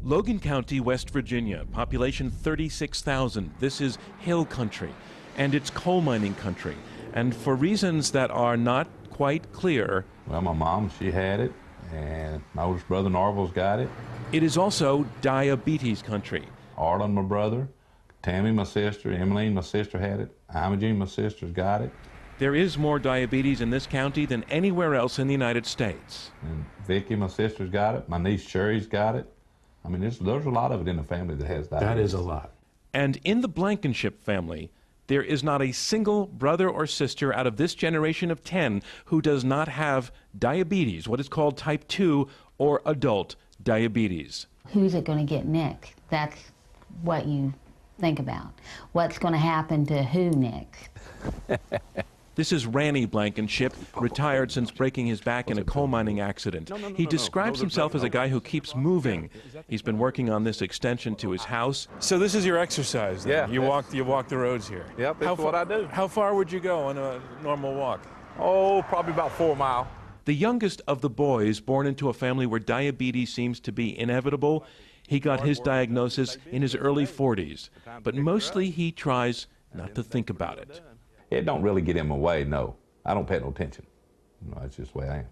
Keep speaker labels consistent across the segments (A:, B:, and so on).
A: Logan County, West Virginia, population 36,000. This is hill country, and it's coal mining country. And for reasons that are not quite clear,
B: well, my mom, she had it, and my oldest brother Norval's got it.
A: It is also diabetes country.
B: Arlen, my brother, Tammy, my sister, Emmeline, my sister, had it. Imogene, my sister's got it.
A: There is more diabetes in this county than anywhere else in the United States.
B: And Vicky, my sister's got it. My niece Sherry's got it. I mean, there's a lot of it in the family that has diabetes.
C: That is a lot.
A: And in the Blankenship family, there is not a single brother or sister out of this generation of 10 who does not have diabetes, what is called type 2 or adult diabetes.
D: Who's it going to get next? That's what you think about. What's going to happen to who next?
A: This is Ranny Blankenship, retired since breaking his back in a coal mining accident. He describes himself as a guy who keeps moving. He's been working on this extension to his house.
E: So this is your exercise then?
B: Yeah.
E: You walk the roads here?
B: Yep, that's what I do.
E: How far would you go on a normal walk?
B: Oh, probably about 4 miles.
A: The youngest of the boys, born into a family where diabetes seems to be inevitable, he got his diagnosis in his early 40s. But mostly he tries not to think about it.
B: It don't really get in my way, no. I don't pay no attention. No, that's just the way I am.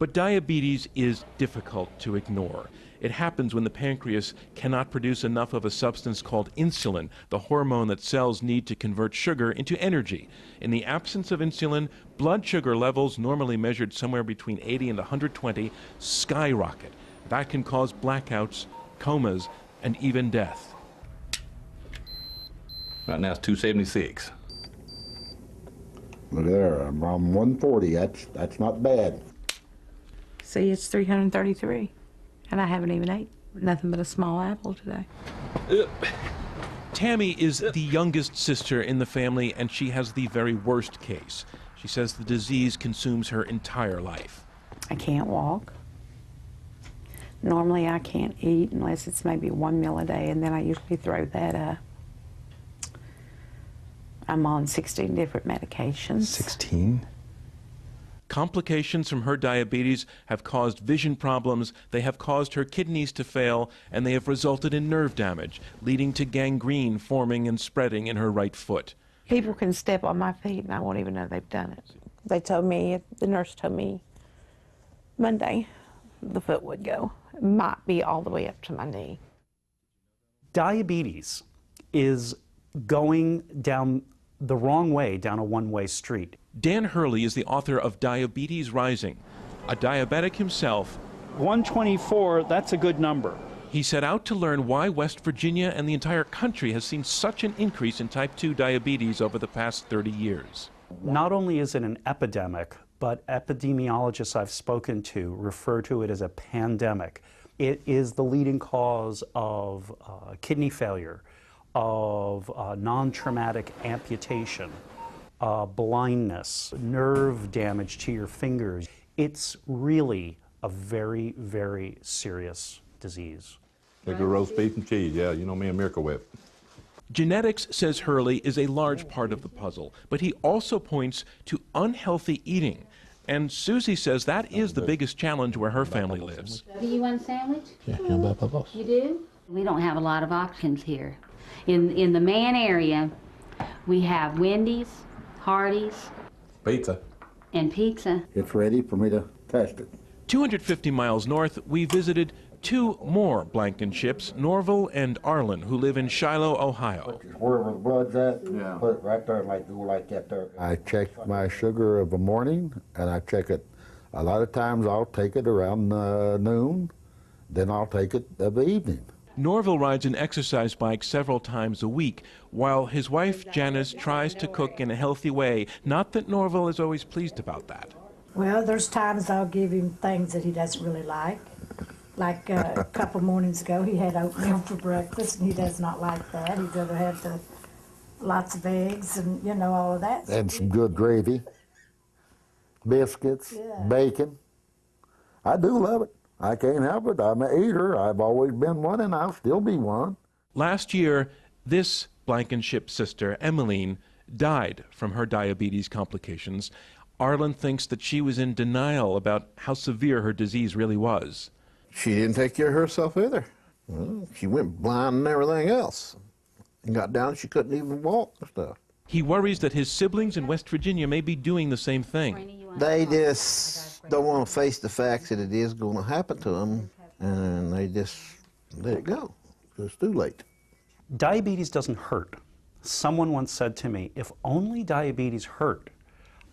A: But diabetes is difficult to ignore. It happens when the pancreas cannot produce enough of a substance called insulin, the hormone that cells need to convert sugar into energy. In the absence of insulin, blood sugar levels, normally measured somewhere between 80 and 120, skyrocket. That can cause blackouts, comas, and even death.
B: Right now it's 276.
F: Look there, I'm 140. That's not bad.
G: See, it's 333, and I haven't even ate nothing but a small apple today.
A: Tammy is the youngest sister in the family, and she has the very worst case. She says the disease consumes her entire life.
G: I can't walk. Normally I can't eat unless it's maybe one meal a day, and then I usually throw that up. I'm on 16 different medications.
C: 16?
A: Complications from her diabetes have caused vision problems, they have caused her kidneys to fail, and they have resulted in nerve damage, leading to gangrene forming and spreading in her right foot.
G: People can step on my feet and I won't even know they've done it. They told me, the nurse told me Monday the foot would go. It might be all the way up to my knee.
H: Diabetes is going down the wrong way, down a one-way street.
A: Dan Hurley is the author of Diabetes Rising. A diabetic himself,
H: 124, that's a good number.
A: he set out to learn why West Virginia and the entire country has seen such an increase in type 2 diabetes over the past 30 years.
H: Not only is it an epidemic, but epidemiologists I've spoken to refer to it as a pandemic. It is the leading cause of kidney failure, of non-traumatic amputation, blindness, nerve damage to your fingers. It's really a very, very serious disease.
B: Like a roast beef and cheese, yeah, you know me, a Miracle Whip.
A: Genetics, says Hurley, is a large part of the puzzle, but he also points to unhealthy eating. And Susie says that is the biggest challenge where her family lives.
D: Do you want a sandwich?
B: Yeah,
D: You do? We don't have a lot of options here. In the Man area, we have Wendy's, Hardee's,
B: Pizza.
D: and pizza.
F: It's ready for me to test it.
A: 250 miles north, we visited two more Blankenships, Norval and Arlen, who live in Shiloh, Ohio.
F: Wherever the blood's at, put it right there and go like that there. I check my sugar of the morning, and I check it. A lot of times I'll take it around noon, then I'll take it of the evening.
A: Norval rides an exercise bike several times a week, while his wife, Janice, tries to cook in a healthy way. Not that Norval is always pleased about that.
I: Well, there's times I'll give him things that he doesn't really like. Like a couple mornings ago, he had oatmeal for breakfast, and he does not like that. He'd rather have lots of eggs and, you know, all of that.
F: And some good gravy, biscuits, bacon. I do love it. I can't help it. I'm an eater. I've always been one, and I'll still be one.
A: Last year, this Blankenship sister, Emmeline, died from her diabetes complications. Arlen thinks that she was in denial about how severe her disease really was.
J: She didn't take care of herself either.
C: Well, she went blind and everything else. And got down, she couldn't even walk and stuff.
A: He worries that his siblings in West Virginia may be doing the same thing.
C: They just don't want to face the facts that it is going to happen to them, and they just let it go. It's too late.
H: Diabetes doesn't hurt. Someone once said to me, if only diabetes hurt,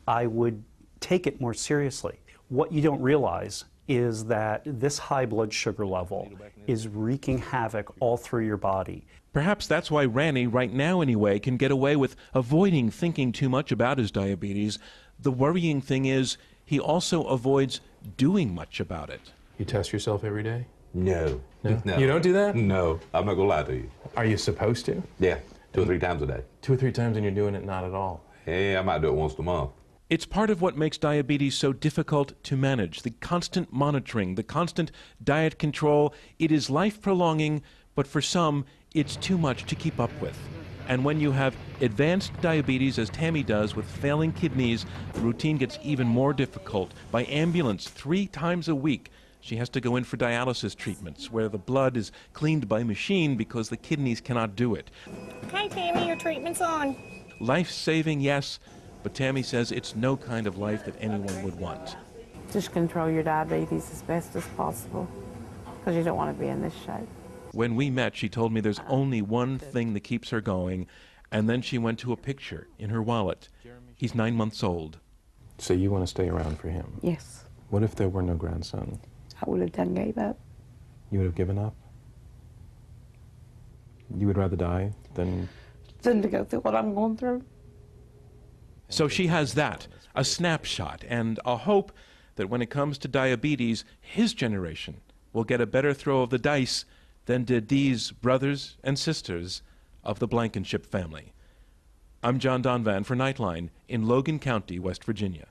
H: I would take it more seriously. What you don't realize is that this high blood sugar level is wreaking havoc all through your body.
A: Perhaps that's why Ranny, right now anyway, can get away with avoiding thinking too much about his diabetes. The worrying thing is he also avoids doing much about it.
E: You test yourself every day?
B: No.
E: No. You don't do that?
B: No, I'm not gonna lie to you.
E: Are you supposed to?
B: Yeah, 2 or 3 times a day.
E: 2 or 3 times and you're doing it not at all.
B: Hey, I might do it once a month.
A: It's part of what makes diabetes so difficult to manage, the constant monitoring, the constant diet control. It is life-prolonging, but for some, it's too much to keep up with. And when you have advanced diabetes, as Tammy does, with failing kidneys, the routine gets even more difficult. By ambulance, 3 times a week, she has to go in for dialysis treatments, where the blood is cleaned by machine because the kidneys cannot do it.
J: Hi, Tammy, your treatment's on.
A: Life-saving, yes, but Tammy says it's no kind of life that anyone would want.
G: Just control your diabetes as best as possible, because you don't want to be in this shape.
A: When we met, she told me there's only one thing that keeps her going, and then she went to a picture in her wallet. He's 9 months old.
E: So you want to stay around for him?
G: Yes.
E: What if there were no grandson?
G: I would have done gave up.
E: You would have given up? You would rather die than...
G: Than to go through what I'm going through.
A: So she has that, a snapshot, and a hope that when it comes to diabetes, his generation will get a better throw of the dice than did these brothers and sisters of the Blankenship family. I'm John Donvan for Nightline in Logan County, West Virginia.